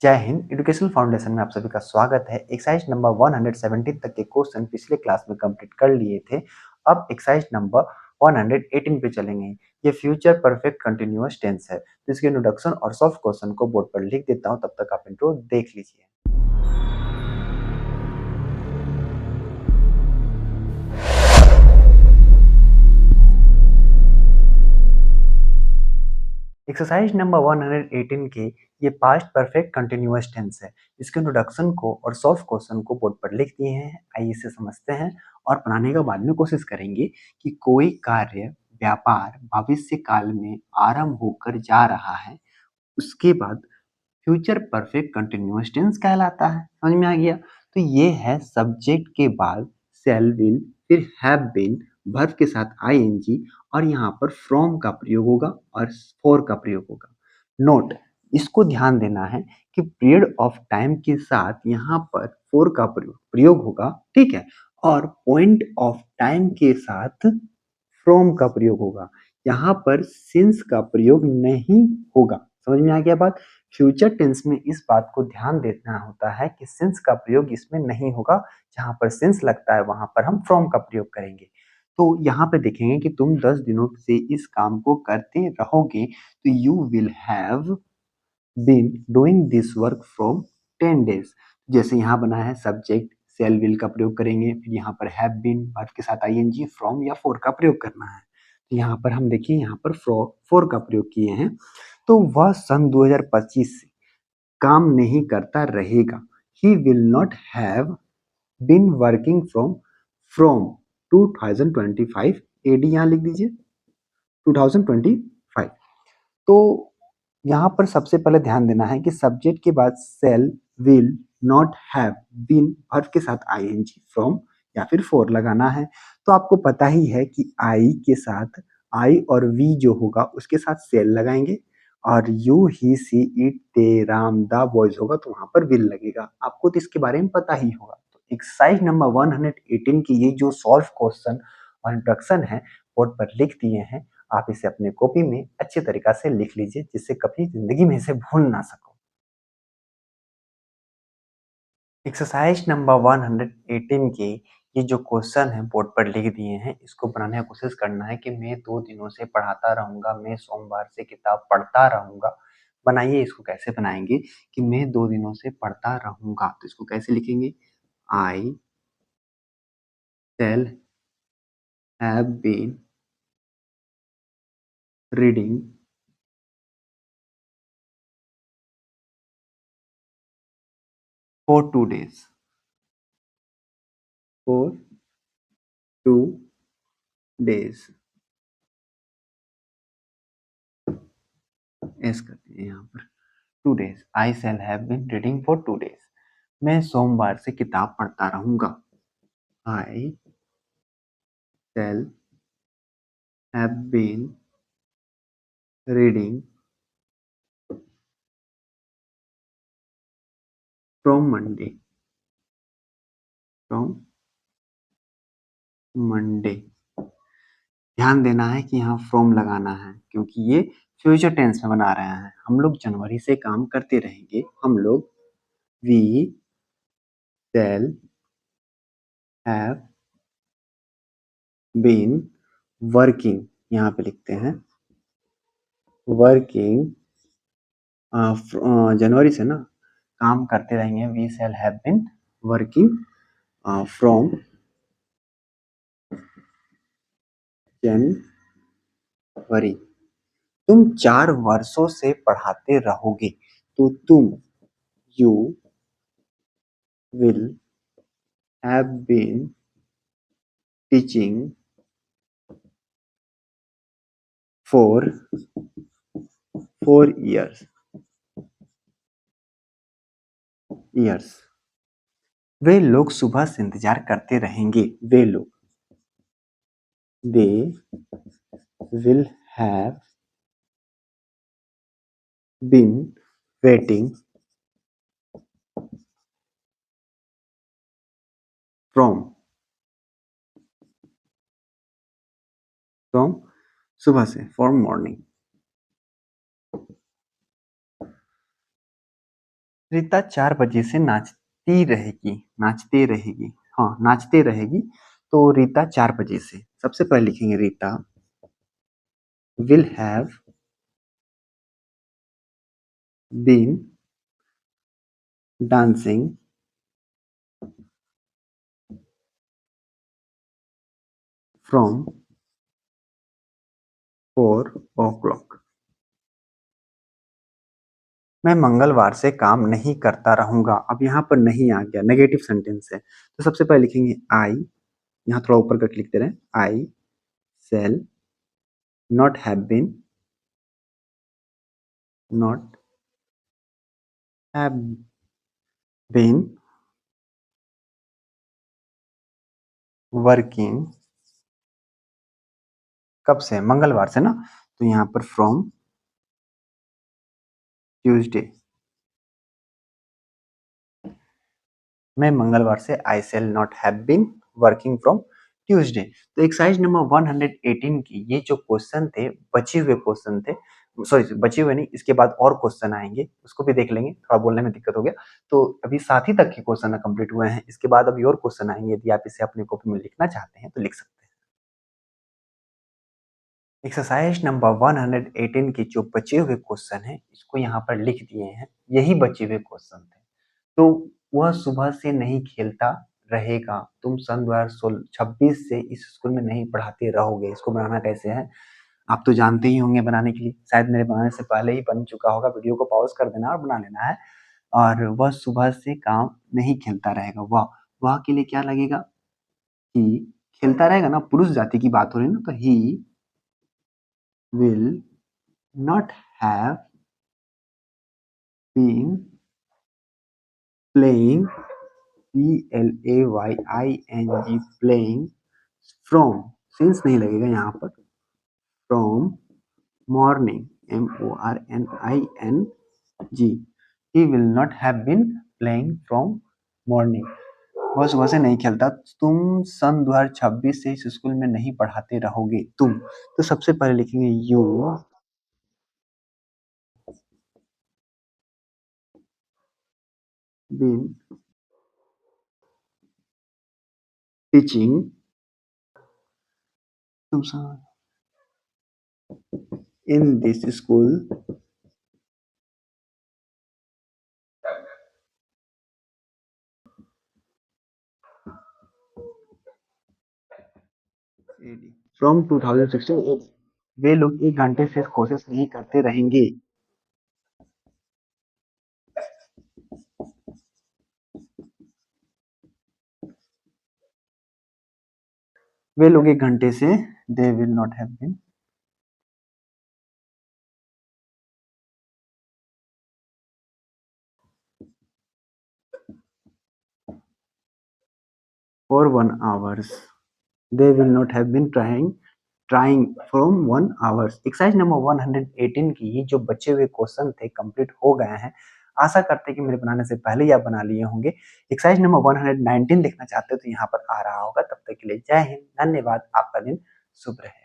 जय Hind. Educational foundation में आप सभी का स्वागत है। एक्सरसाइज नंबर 117 तक के क्वेश्चन पिछले क्लास में कंप्लीट कर लिए थे। अब एक्सरसाइज नंबर 118 पे चलेंगे। ये फ्यूचर परफेक्ट कंटिन्यूअस टेंस है, तो इसके इंट्रोडक्शन और सॉल्व क्वेश्चन को बोर्ड पर लिख देता हूँ, तब तक आप इंट्रो देख लीजिए। एक्सरसाइज नंबर 118 के ये पास्ट परफेक्ट कंटिन्यूअस टेंस है। इसके इंट्रोडक्शन को और सॉल्व क्वेश्चन को बोर्ड पर लिख दिए हैं। आइए इसे समझते हैं और बनाने के बाद में कोशिश करेंगे कि कोई कार्य व्यापार भविष्य काल में आरंभ होकर जा रहा है, उसके बाद फ्यूचर परफेक्ट कंटिन्यूअस टेंस कहलाता है। समझ में आ गया? तो ये है सब्जेक्ट के बाद शैल विल फिर हैव बीन वर्ब के साथ आईएनजी और यहाँ पर फ्रॉम का प्रयोग होगा और फॉर का प्रयोग होगा। नोट, इसको ध्यान देना है कि पीरियड ऑफ टाइम के साथ यहाँ पर फॉर का प्रयोग होगा, ठीक है, और पॉइंट ऑफ टाइम के साथ फ्रॉम का प्रयोग होगा। यहाँ पर सिंस का प्रयोग नहीं होगा। समझ में आ गया बात? फ्यूचर टेंस में इस बात को ध्यान देना होता है कि सिंस का प्रयोग इसमें नहीं होगा। जहां पर सिंस लगता है वहां पर हम फ्रॉम का प्रयोग करेंगे। तो यहाँ पे देखेंगे कि तुम 10 दिनों से इस काम को करते रहोगे, तो you will have been doing this work from 10 days. जैसे यहाँ बना है सब्जेक्ट सेल विल का प्रयोग करेंगे, फिर यहाँ पर हैव बीन वर्ब के साथ आईएनजी फ्रॉम या फॉर का प्रयोग करना है। तो यहाँ पर हम देखिए यहाँ पर फॉर का प्रयोग किए हैं, तो वह सन 2025 से काम नहीं करता रहेगा। He will not have been working from 2025 AD यहाँ लिख दीजिए 2025। तो यहाँ पर सबसे पहले ध्यान देना है कि सब्जेक्ट के बाद shall will not have been verb के साथ आईएनजी फ्रॉम या फिर फॉर लगाना है। तो आपको पता ही है कि आई के साथ आई और वी जो होगा उसके साथ सेल लगाएंगे, और you he see it they Ram the boys होगा तो वहां पर विल लगेगा। आपको तो इसके बारे में पता ही होगा। तो एक्सरसाइज नंबर 118 की ये जो सॉल्व क्वेश्चन और इंट्रोडक्शन है बोर्ड पर लिख दिए हैं। आप इसे अपने कॉपी में अच्छे तरीका से लिख लीजिए, जिससे कभी जिंदगी में इसे भूल ना सको। एक्सरसाइज नंबर 118 के ये जो क्वेश्चन है बोर्ड पर लिख दिए हैं, इसको बनाने की कोशिश करना है कि मैं 2 दिनों से पढ़ाता रहूंगा, मैं सोमवार से किताब पढ़ता रहूंगा। बनाइए, इसको कैसे बनाएंगे कि मैं 2 दिनों से पढ़ता रहूंगा, तो इसको कैसे लिखेंगे? आई shall have been reading for 2 days, for 2 days। ऐसे करते हैं यहाँ पर 2 days। I shall have been reading for 2 days। मैं सोमवार से किताब पढ़ता रहूंगा। I shall have been reading from Monday, from Monday. ध्यान देना है कि यहाँ फ्रॉम लगाना है, क्योंकि ये फ्यूचर टेंस में बना रहे हैं। हम लोग जनवरी से काम करते रहेंगे। हम लोग we shall have been working, यहाँ पे लिखते हैं वर्किंग, जनवरी से ना काम करते रहेंगे। We shall have been working from January. तुम 4 वर्षों से पढ़ाते रहोगे, तो तुम you will have been teaching for 4 years। वे लोग सुबह से इंतजार करते रहेंगे। वे लोग they will have been waiting from from सुबह से, फ्रॉम मॉर्निंग। रीता 4 बजे से नाचती रहेगी, नाचते रहेगी। हाँ, नाचते रहेगी। तो रीता 4 बजे से। सबसे पहले लिखेंगे Rita will have been dancing from 4 o'clock। मैं मंगलवार से काम नहीं करता रहूंगा। अब यहाँ पर नहीं आ गया, नेगेटिव सेंटेंस है। तो सबसे पहले लिखेंगे आई, यहाँ थोड़ा ऊपर करके लिखते रहे, आई shall not have been, not have been working। कब से? मंगलवार से ना। तो यहाँ पर फ्रॉम ट्यूसडे। मैं मंगलवार से I shall not have been working from Tuesday. तो एक्सरसाइज नंबर 118 की ये जो क्वेश्चन थे, बचे हुए क्वेश्चन थे, सॉरी बचे हुए नहीं, इसके बाद और क्वेश्चन आएंगे, उसको भी देख लेंगे। थोड़ा बोलने में दिक्कत हो गया। तो अभी 7 ही तक के क्वेश्चन कंप्लीट हुए हैं, इसके बाद अभी और क्वेश्चन आएंगे। यदि आप इसे अपनी कॉपी में लिखना चाहते हैं तो लिख सकते हैं। एक्सरसाइज नंबर 118 के जो बचे हुए क्वेश्चन हैं, इसको यहाँ पर लिख दिए हैं। यही बचे हुए क्वेश्चन थे। तो वह सुबह से नहीं खेलता रहेगा, तुम सन 2026 से इस स्कूल में नहीं पढ़ाते रहोगे। इसको बनाना कैसे है आप तो जानते ही होंगे बनाने के लिए, शायद मेरे बनाने से पहले ही बन चुका होगा। वीडियो को पॉज कर देना और बना लेना है। और वह सुबह से काम नहीं खेलता रहेगा, वह के लिए क्या लगेगा? ही। खेलता रहेगा ना, पुरुष जाति की बात हो रही है ना, तो he will not have been playing, PLAYING, playing from, since नहीं लगेगा यहाँ पर, from morning, MORNING। He will not have been playing from morning. वह सुबह से नहीं खेलता। तुम सन 2026 से इस स्कूल में नहीं पढ़ाते रहोगे, तुम। तो सबसे पहले लिखेंगे यू बीन टीचिंग, तुम इन दिस स्कूल फ्रॉम 2016। वे लोग 1 घंटे से कोशिश नहीं करते रहेंगे। वे लोग 1 घंटे से, they will not have been for 1 hours, they will not have been trying from 1 hours. Exercise number 118 की ये जो बचे हुए क्वेश्चन थे कंप्लीट हो गए हैं। आशा करते हैं कि मेरे बनाने से पहले ही आप बना लिए होंगे। एक्सरसाइज नंबर 119 देखना चाहते हो तो यहाँ पर आ रहा होगा। तब तक के लिए जय हिंद, धन्यवाद, आपका दिन शुभ रहे।